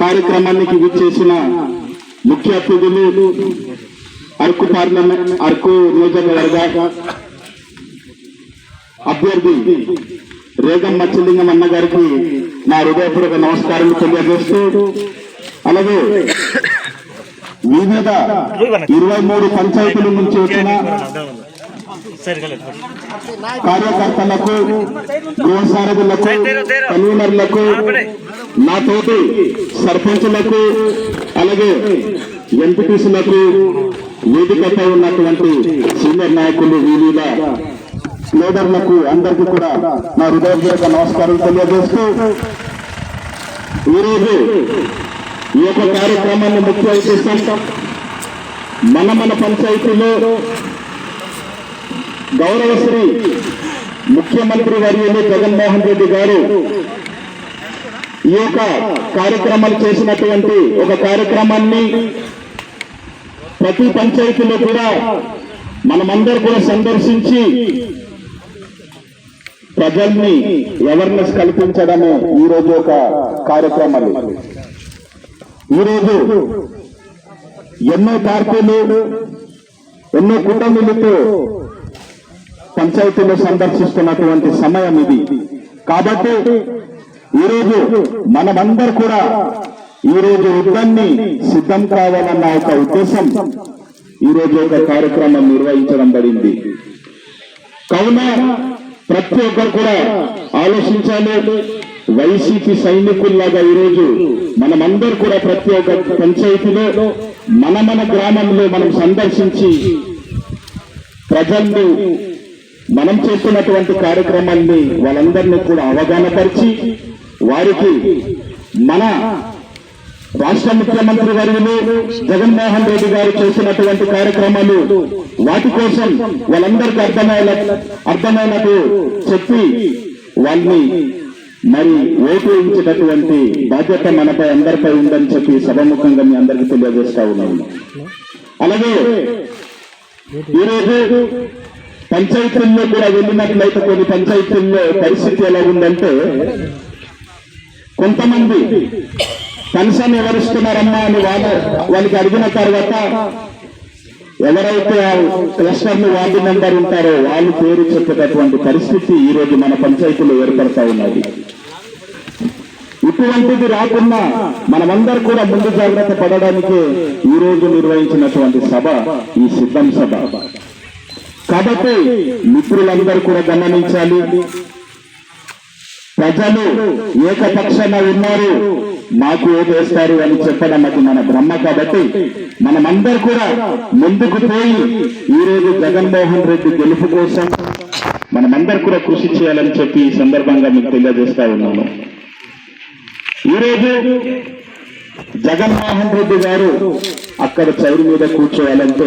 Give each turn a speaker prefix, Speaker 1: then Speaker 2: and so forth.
Speaker 1: కార్యక్రమానికి విచ్చేసిన ముఖ్య అతిథులు అరకు పార్లమెంట్ అరకు నియోజకవర్గ అభ్యర్థి రేగం మచ్చలింగం అన్న గారికి నా హృదయపూర్వక నమస్కారం తెలియజేస్తూ, అలాగే వివిధ 23 పంచాయతీల నుంచి వచ్చిన కార్యకర్తలకు, గృహ సారథులకు, కన్వీనర్లకు, నా తోటి సర్పంచులకు, అలాగే ఎంపీటీసీలకు, వేదికపై ఉన్నటువంటి సీనియర్ నాయకులు, వివిధ లీడర్లకు అందరికీ కూడా నా హృదయపూర్వక నమస్కారం తెలియజేస్తూ, ఈరోజు ఈ యొక్క కార్యక్రమాన్ని ముఖ్య ఉద్దేశం మన పంచాయతీలో గౌరవశ్రీ ముఖ్యమంత్రి వర్యులు జగన్మోహన్ రెడ్డి గారు ఈ యొక్క కార్యక్రమాలు చేసినటువంటి ఒక కార్యక్రమాన్ని ప్రతి పంచాయతీలో కూడా మనమందరూ కూడా సందర్శించి ప్రజల్ని అవేర్నెస్ కల్పించడమే ఈరోజు ఒక కార్యక్రమాలు. ఈరోజు ఎన్నో పార్టీలు, ఎన్నో కూటమిలతో పంచాయతీలో సందర్శిస్తున్నటువంటి సమయం ఇది. కాబట్టి ఈరోజు మనమందరూ కూడా ఈరోజు యుద్ధాన్ని సిద్ధం కావాలన్న ఒక ఉద్దేశం ఈరోజు ఒక కార్యక్రమం నిర్వహించడం పడింది. కావున ప్రతి ఒక్కరు కూడా ఆలోచించాలి. వైసీపీ సైనికుల్లాగా ఈరోజు మనమందరూ కూడా ప్రతి ఒక్క పంచాయతీలో మన గ్రామంలో మనం సందర్శించి ప్రజల్ని మనం చేస్తున్నటువంటి కార్యక్రమాల్ని వాళ్ళందరినీ కూడా అవగాహన పరిచి వారికి మన రాష్ట్ర ముఖ్యమంత్రి వర్యులు జగన్మోహన్ రెడ్డి గారు చేసినటువంటి కార్యక్రమాలు వాటి కోసం వాళ్ళందరికీ అర్థమైనట్టు చెప్పి వాళ్ళని మరి ఓటు ఇచ్చేటటువంటి బాధ్యత మనపై అందరిపై ఉందని చెప్పి సభాముఖంగా మీ అందరికీ తెలియజేస్తా ఉన్నాను. అలాగే ఈరోజు పంచాయతీల్లో కూడా వెళ్ళినట్లయితే కొన్ని పంచాయతీల్లో పరిస్థితి ఎలా ఉందంటే, కొంతమంది పెన్షన్ ఎవరిస్తున్నారమ్మా అని వాళ్ళకి అడిగిన తర్వాత ఎవరైతే క్లస్టర్లు వార్డు మెంబర్ ఉంటారో వాళ్ళు పేరు చెప్పేటటువంటి పరిస్థితి ఈరోజు మన పంచాయతీలో ఏర్పడతా ఉన్నది. ఇటువంటిది రాకుండా మనమందరూ కూడా ముందు జాగ్రత్త పడడానికి ఈరోజు నిర్వహించినటువంటి సభ ఈ సిద్ధం సభ. కాబట్టి మిత్రులందరూ కూడా గమనించాలి. ప్రజలు ఏకపక్షాన ఉన్నారు, మాకు ఓటేస్తారు అని చెప్పడం అది మన బ్రహ్మ. కాబట్టి మనమందరూ కూడా ముందుకు పోయి ఈరోజు జగన్మోహన్ రెడ్డి గెలుపు కోసం మనమందరూ కూడా కృషి చేయాలని చెప్పి ఈ సందర్భంగా మీకు తెలియజేస్తా ఉన్నాను. ఈరోజు జగన్మోహన్ రెడ్డి గారు అక్కడ చైర్ మీద కూర్చోవాలంటే